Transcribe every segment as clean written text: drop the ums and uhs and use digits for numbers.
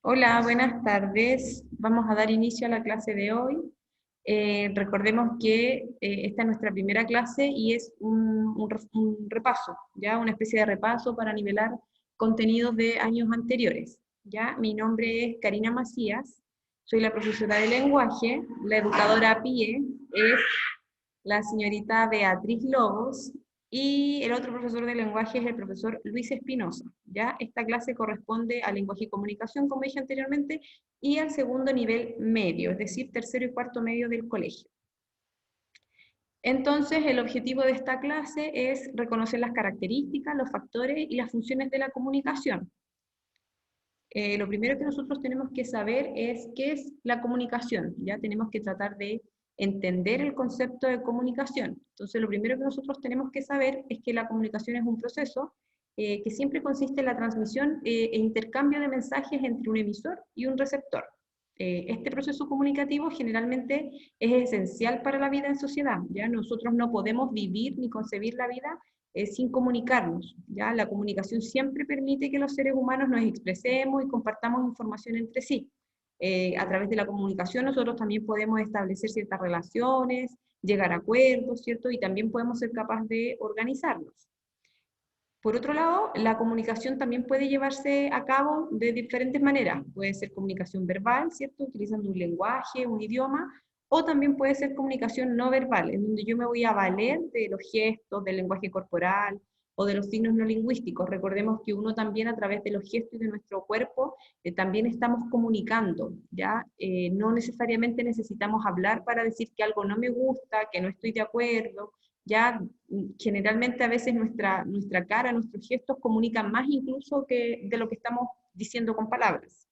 Hola, buenas tardes. Vamos a dar inicio a la clase de hoy. Recordemos que esta es nuestra primera clase y es un repaso, ¿ya? Una especie de repaso para nivelar contenidos de años anteriores, ¿ya? Mi nombre es Karina Macías, soy la profesora de lenguaje, la educadora PIE es la señorita Beatriz Lobos, y el otro profesor de lenguaje es el profesor Luis Espinosa. ¿Ya? Esta clase corresponde a lenguaje y comunicación, como dije anteriormente, y al segundo nivel medio, es decir, tercero y cuarto medio del colegio. Entonces, el objetivo de esta clase es reconocer las características, los factores y las funciones de la comunicación. Lo primero que nosotros tenemos que saber es qué es la comunicación. Ya tenemos que tratar de entender el concepto de comunicación. Entonces, lo primero que nosotros tenemos que saber es que la comunicación es un proceso que siempre consiste en la transmisión e intercambio de mensajes entre un emisor y un receptor. Este proceso comunicativo generalmente es esencial para la vida en sociedad. Ya nosotros no podemos vivir ni concebir la vida sin comunicarnos. ¿Ya? La comunicación siempre permite que los seres humanos nos expresemos y compartamos información entre sí. A través de la comunicación nosotros también podemos establecer ciertas relaciones, llegar a acuerdos, ¿cierto? Y también podemos ser capaces de organizarnos. Por otro lado, la comunicación también puede llevarse a cabo de diferentes maneras. Puede ser comunicación verbal, ¿cierto? Utilizando un lenguaje, un idioma, o también puede ser comunicación no verbal, en donde yo me voy a valer de los gestos, del lenguaje corporal o de los signos no lingüísticos. Recordemos que uno también a través de los gestos de nuestro cuerpo también estamos comunicando, ¿ya? No necesariamente necesitamos hablar para decir que algo no me gusta, que no estoy de acuerdo, ya generalmente a veces nuestra cara, nuestros gestos comunican más incluso que de lo que estamos diciendo con palabras.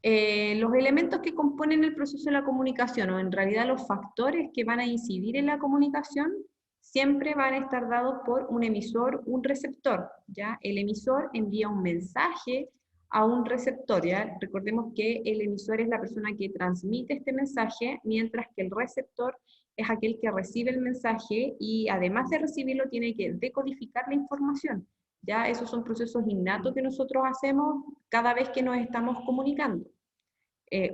Los elementos que componen el proceso de la comunicación, o en realidad los factores que van a incidir en la comunicación, siempre van a estar dados por un emisor, un receptor, ¿ya? El emisor envía un mensaje a un receptor, ¿ya? Recordemos que el emisor es la persona que transmite este mensaje, mientras que el receptor es aquel que recibe el mensaje y además de recibirlo tiene que decodificar la información. Ya esos son procesos innatos que nosotros hacemos cada vez que nos estamos comunicando.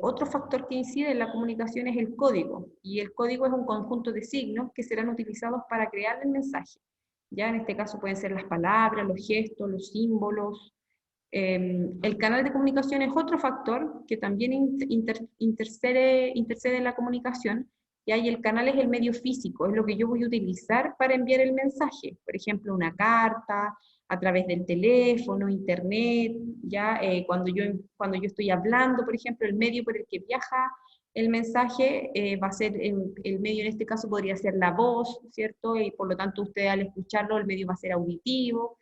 Otro factor que incide en la comunicación es el código, y el código es un conjunto de signos que serán utilizados para crear el mensaje. Ya en este caso pueden ser las palabras, los gestos, los símbolos. El canal de comunicación es otro factor que también intercede en la comunicación, y ahí el canal es el medio físico, es lo que yo voy a utilizar para enviar el mensaje, por ejemplo, una carta, a través del teléfono, internet, ya cuando yo estoy hablando, por ejemplo, el medio por el que viaja el mensaje va a ser, el medio en este caso podría ser la voz, ¿cierto? Y por lo tanto usted al escucharlo, el medio va a ser auditivo,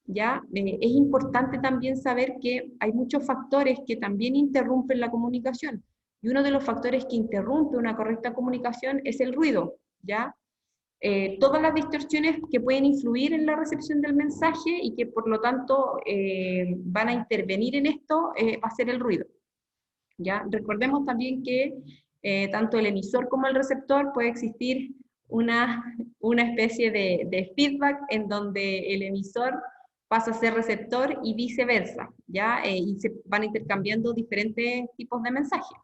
¿ya? Es importante también saber que hay muchos factores que también interrumpen la comunicación, y uno de los factores que interrumpe una correcta comunicación es el ruido, ¿ya? Todas las distorsiones que pueden influir en la recepción del mensaje y que por lo tanto van a intervenir en esto, va a ser el ruido, ¿ya? Recordemos también que tanto el emisor como el receptor puede existir una especie de feedback en donde el emisor pasa a ser receptor y viceversa, ¿ya? Y se van intercambiando diferentes tipos de mensajes.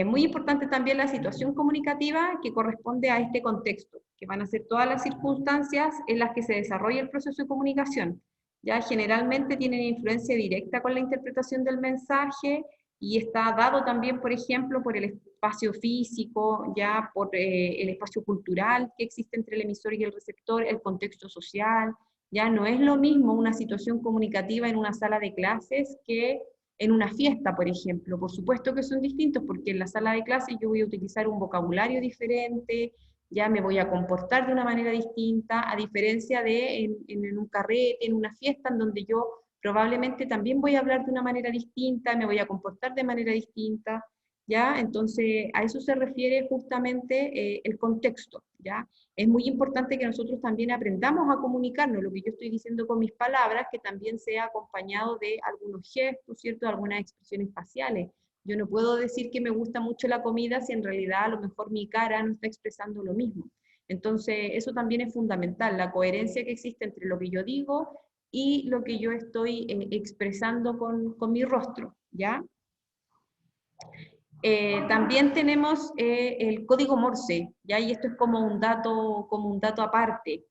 Muy importante también la situación comunicativa que corresponde a este contexto, que van a ser todas las circunstancias en las que se desarrolla el proceso de comunicación. Ya generalmente tienen influencia directa con la interpretación del mensaje y está dado también, por ejemplo, por el espacio físico, ya por el espacio cultural que existe entre el emisor y el receptor, el contexto social. Ya no es lo mismo una situación comunicativa en una sala de clases que en una fiesta, por ejemplo. Por supuesto que son distintos porque en la sala de clases yo voy a utilizar un vocabulario diferente, ya me voy a comportar de una manera distinta, a diferencia de en un carrete, en una fiesta, en donde yo probablemente también voy a hablar de una manera distinta, me voy a comportar de manera distinta, ¿ya? Entonces, a eso se refiere justamente el contexto, ¿ya? Es muy importante que nosotros también aprendamos a comunicarnos, lo que yo estoy diciendo con mis palabras, que también sea acompañado de algunos gestos, ¿cierto? Algunas expresiones faciales. Yo no puedo decir que me gusta mucho la comida si en realidad a lo mejor mi cara no está expresando lo mismo. Entonces, eso también es fundamental, la coherencia que existe entre lo que yo digo y lo que yo estoy expresando con mi rostro, ¿ya? También tenemos el código Morse, ¿ya? Y esto es como un dato aparte.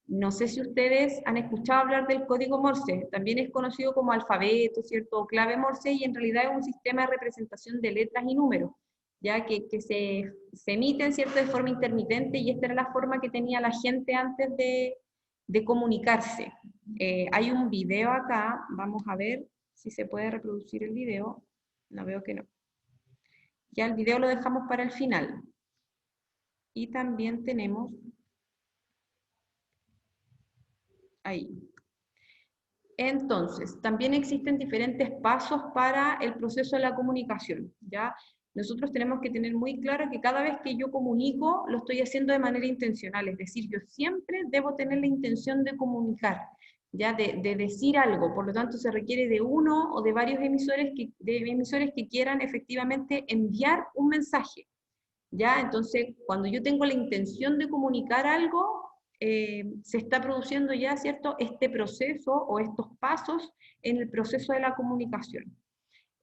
No sé si ustedes han escuchado hablar del código Morse, también es conocido como alfabeto, ¿cierto? O clave Morse, y en realidad es un sistema de representación de letras y números, ya que se emiten, ¿cierto?, de forma intermitente, y esta era la forma que tenía la gente antes de comunicarse. Hay un video acá, vamos a ver si se puede reproducir el video, no veo que no. Ya el video lo dejamos para el final. Y también tenemos ahí. Entonces, también existen diferentes pasos para el proceso de la comunicación, ¿ya? Nosotros tenemos que tener muy claro que cada vez que yo comunico, lo estoy haciendo de manera intencional, es decir, yo siempre debo tener la intención de comunicar, ¿ya? De decir algo, por lo tanto se requiere de uno o de varios emisores que quieran efectivamente enviar un mensaje, ¿ya? Entonces, cuando yo tengo la intención de comunicar algo, se está produciendo ya, ¿cierto?, este proceso o estos pasos en el proceso de la comunicación.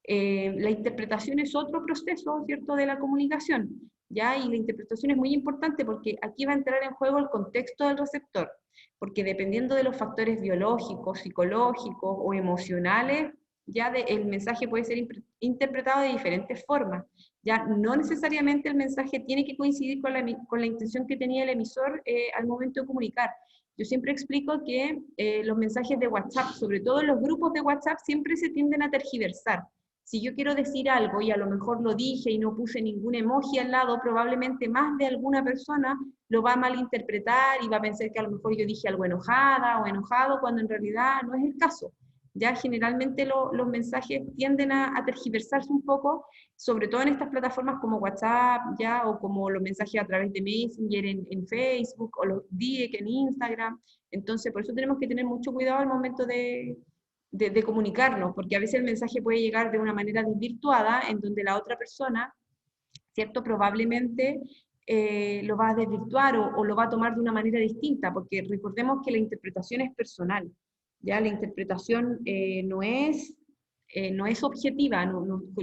La interpretación es otro proceso, ¿cierto?, de la comunicación, ¿ya? Y la interpretación es muy importante porque aquí va a entrar en juego el contexto del receptor, porque dependiendo de los factores biológicos, psicológicos o emocionales, ya el mensaje puede ser interpretado de diferentes formas. Ya no necesariamente el mensaje tiene que coincidir con la intención que tenía el emisor al momento de comunicar. Yo siempre explico que los mensajes de WhatsApp, sobre todo en los grupos de WhatsApp, siempre se tienden a tergiversar. Si yo quiero decir algo y a lo mejor lo dije y no puse ningún emoji al lado, probablemente más de alguna persona lo va a malinterpretar y va a pensar que a lo mejor yo dije algo enojada o enojado, cuando en realidad no es el caso. Ya generalmente los mensajes tienden a tergiversarse un poco, sobre todo en estas plataformas como WhatsApp, ya, o como los mensajes a través de Messenger en Facebook, o los DIEC en Instagram. Entonces, por eso tenemos que tener mucho cuidado al momento de comunicarnos, porque a veces el mensaje puede llegar de una manera desvirtuada, en donde la otra persona, ¿cierto?, probablemente lo va a desvirtuar o lo va a tomar de una manera distinta, porque recordemos que la interpretación es personal, ¿ya? La interpretación no es objetiva,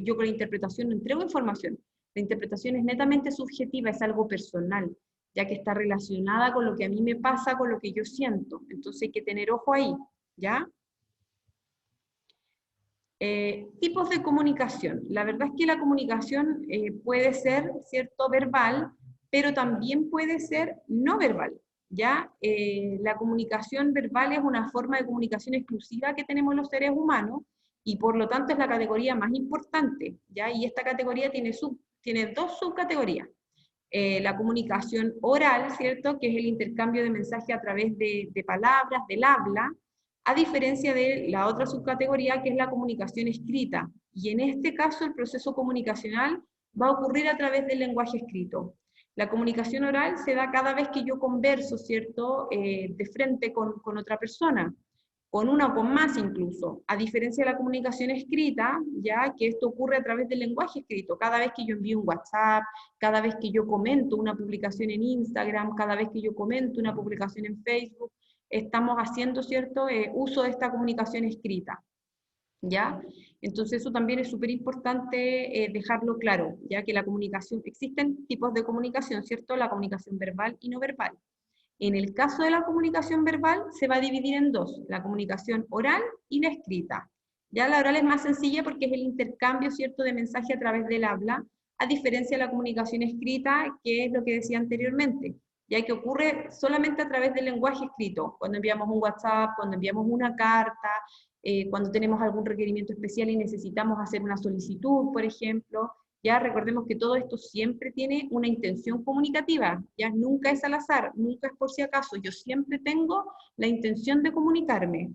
yo con la interpretación no entrego información, la interpretación es netamente subjetiva, es algo personal, ya que está relacionada con lo que a mí me pasa, con lo que yo siento, entonces hay que tener ojo ahí, ¿ya? Tipos de comunicación. La verdad es que la comunicación puede ser, ¿cierto?, verbal, pero también puede ser no verbal, ¿ya? La comunicación verbal es una forma de comunicación exclusiva que tenemos los seres humanos y por lo tanto es la categoría más importante, ¿ya? Y esta categoría tiene dos subcategorías. La comunicación oral, ¿cierto?, que es el intercambio de mensajes a través de palabras, del habla, a diferencia de la otra subcategoría, que es la comunicación escrita. Y en este caso, el proceso comunicacional va a ocurrir a través del lenguaje escrito. La comunicación oral se da cada vez que yo converso, ¿cierto?, de frente con otra persona, con una o con más incluso, a diferencia de la comunicación escrita, ya que esto ocurre a través del lenguaje escrito, cada vez que yo envío un WhatsApp, cada vez que yo comento una publicación en Instagram, cada vez que yo comento una publicación en Facebook, estamos haciendo, ¿cierto?, uso de esta comunicación escrita, ¿ya? Entonces eso también es súper importante dejarlo claro, ya que la comunicación, existen tipos de comunicación, ¿cierto?, la comunicación verbal y no verbal. En el caso de la comunicación verbal, se va a dividir en dos, la comunicación oral y la escrita. Ya la oral es más sencilla porque es el intercambio, ¿cierto?, de mensaje a través del habla, a diferencia de la comunicación escrita, que es lo que decía anteriormente, ya que ocurre solamente a través del lenguaje escrito, cuando enviamos un WhatsApp, cuando enviamos una carta, cuando tenemos algún requerimiento especial y necesitamos hacer una solicitud, por ejemplo. Ya recordemos que todo esto siempre tiene una intención comunicativa, ya nunca es al azar, nunca es por si acaso, yo siempre tengo la intención de comunicarme.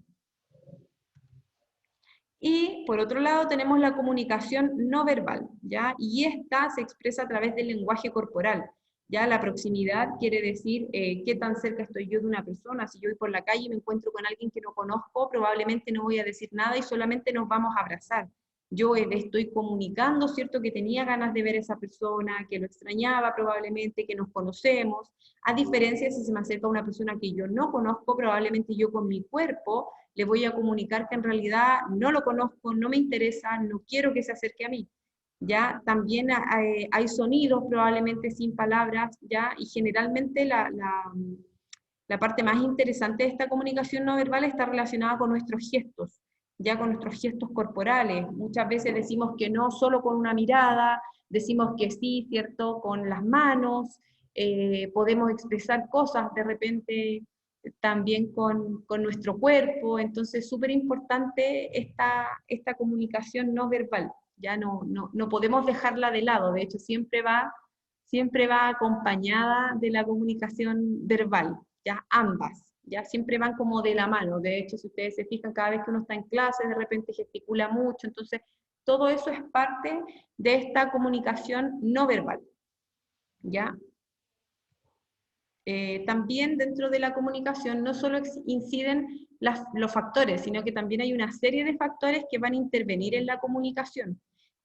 Y por otro lado tenemos la comunicación no verbal, ¿ya? Y esta se expresa a través del lenguaje corporal. Ya la proximidad quiere decir qué tan cerca estoy yo de una persona. Si yo voy por la calle y me encuentro con alguien que no conozco, probablemente no voy a decir nada y solamente nos vamos a abrazar. Yo le estoy comunicando, ¿cierto?, que tenía ganas de ver a esa persona, que lo extrañaba probablemente, que nos conocemos. A diferencia, si se me acerca una persona que yo no conozco, probablemente yo con mi cuerpo le voy a comunicar que en realidad no lo conozco, no me interesa, no quiero que se acerque a mí. ¿Ya? También hay sonidos probablemente sin palabras, ¿ya? Y generalmente la parte más interesante de esta comunicación no verbal está relacionada con nuestros gestos, ya con nuestros gestos corporales. Muchas veces decimos que no solo con una mirada, decimos que sí, ¿cierto? Con las manos, podemos expresar cosas de repente también con nuestro cuerpo, entonces es súper importante esta comunicación no verbal, ya no podemos dejarla de lado, de hecho siempre va acompañada de la comunicación verbal, ya ambas, ya siempre van como de la mano, de hecho si ustedes se fijan cada vez que uno está en clase de repente gesticula mucho, entonces todo eso es parte de esta comunicación no verbal, ¿ya? También dentro de la comunicación no solo inciden los factores, sino que también hay una serie de factores que van a intervenir en la comunicación,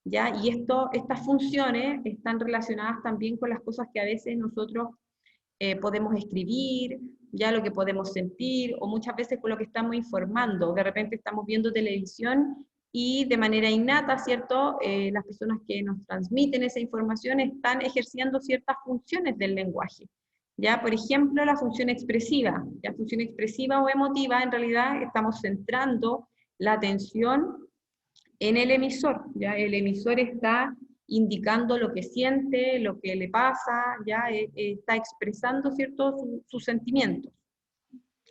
¿ya? Y estas funciones están relacionadas también con las cosas que a veces nosotros podemos escribir, ya lo que podemos sentir, o muchas veces con lo que estamos informando. De repente estamos viendo televisión y de manera innata, ¿cierto? Las personas que nos transmiten esa información están ejerciendo ciertas funciones del lenguaje. ¿Ya? Por ejemplo, la función expresiva. La función expresiva o emotiva, en realidad estamos centrando la atención en el emisor. ¿Ya? El emisor está indicando lo que siente, lo que le pasa, ya está expresando ciertos sus sentimientos.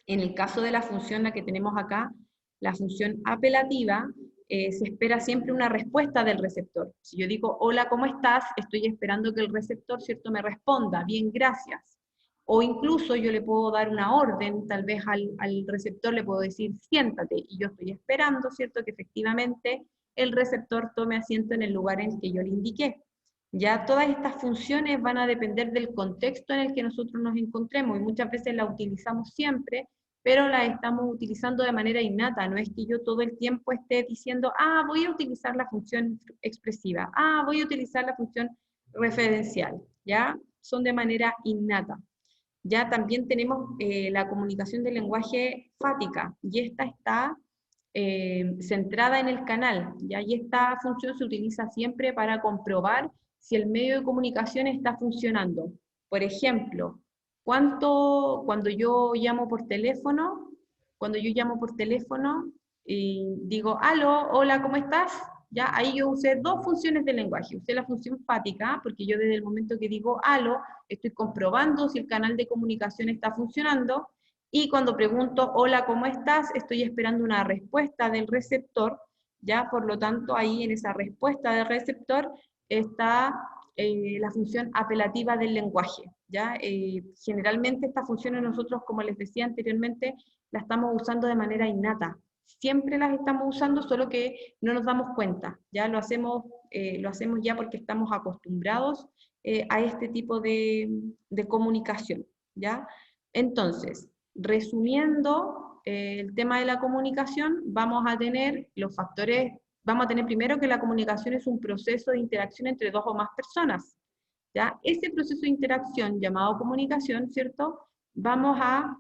En el caso de la función la que tenemos acá, la función apelativa, se espera siempre una respuesta del receptor. Si yo digo, hola, ¿cómo estás? Estoy esperando que el receptor, ¿cierto?, me responda, bien, gracias. O incluso yo le puedo dar una orden, tal vez al receptor le puedo decir, siéntate, y yo estoy esperando, ¿cierto?, que efectivamente el receptor tome asiento en el lugar en el que yo le indiqué. Ya todas estas funciones van a depender del contexto en el que nosotros nos encontremos, y muchas veces las utilizamos siempre, pero las estamos utilizando de manera innata, no es que yo todo el tiempo esté diciendo, voy a utilizar la función expresiva, voy a utilizar la función referencial, ¿ya? Son de manera innata. Ya también tenemos la comunicación del lenguaje fática, y esta está centrada en el canal, ¿ya? Y esta función se utiliza siempre para comprobar si el medio de comunicación está funcionando. Por ejemplo, cuando yo llamo por teléfono, y digo, aló, hola, ¿cómo estás? Ya, ahí yo usé dos funciones del lenguaje. Usé la función fática, porque yo desde el momento que digo aló, estoy comprobando si el canal de comunicación está funcionando, y cuando pregunto, hola, ¿cómo estás?, estoy esperando una respuesta del receptor, ya, por lo tanto, ahí en esa respuesta del receptor está la función apelativa del lenguaje, ya. Generalmente estas funciones nosotros, como les decía anteriormente, las estamos usando de manera innata. Siempre las estamos usando, solo que no nos damos cuenta, ya lo hacemos ya porque estamos acostumbrados a este tipo de comunicación, ¿ya? Entonces, resumiendo el tema de la comunicación, vamos a tener los factores, vamos a tener primero que la comunicación es un proceso de interacción entre dos o más personas, ¿ya? Ese proceso de interacción llamado comunicación, ¿cierto? Vamos a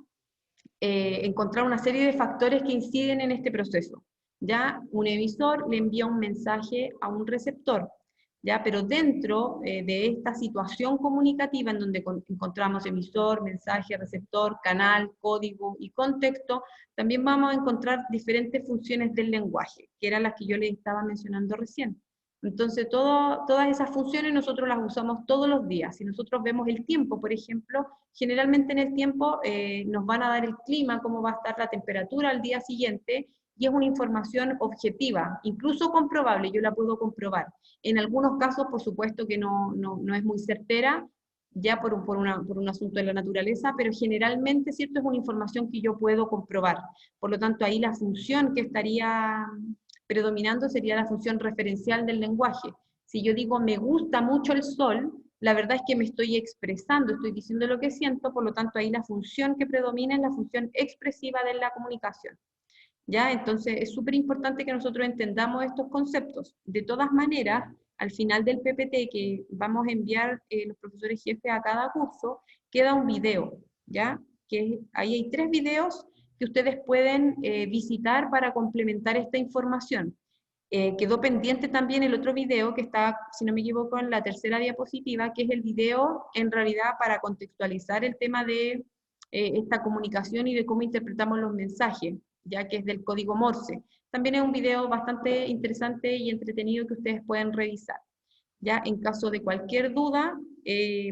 encontrar una serie de factores que inciden en este proceso. ¿Ya? Un emisor le envía un mensaje a un receptor, ¿ya? Pero dentro de esta situación comunicativa en donde encontramos emisor, mensaje, receptor, canal, código y contexto, también vamos a encontrar diferentes funciones del lenguaje, que eran las que yo les estaba mencionando recién. Entonces, todas esas funciones nosotros las usamos todos los días. Si nosotros vemos el tiempo, por ejemplo, generalmente en el tiempo nos van a dar el clima, cómo va a estar la temperatura al día siguiente, y es una información objetiva, incluso comprobable, yo la puedo comprobar. En algunos casos, por supuesto que no es muy certera, ya por un asunto de la naturaleza, pero generalmente, ¿cierto?, es una información que yo puedo comprobar. Por lo tanto, ahí la función que estaría predominando sería la función referencial del lenguaje. Si yo digo me gusta mucho el sol, la verdad es que me estoy expresando, estoy diciendo lo que siento, por lo tanto ahí la función que predomina es la función expresiva de la comunicación. ¿Ya? Entonces es súper importante que nosotros entendamos estos conceptos. De todas maneras, al final del PPT que vamos a enviar los profesores jefes a cada curso, queda un video, ¿ya? Ahí hay 3 videos que ustedes pueden visitar para complementar esta información. Quedó pendiente también el otro video que está, si no me equivoco, en la tercera diapositiva, que es el video en realidad para contextualizar el tema de esta comunicación y de cómo interpretamos los mensajes, ya que es del código Morse. También es un video bastante interesante y entretenido que ustedes pueden revisar. Ya en caso de cualquier duda,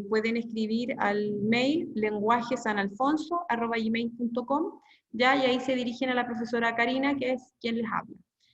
pueden escribir al mail lenguajesanalfonso@gmail.com, ya, y ahí se dirigen a la profesora Karina, que es quien les habla.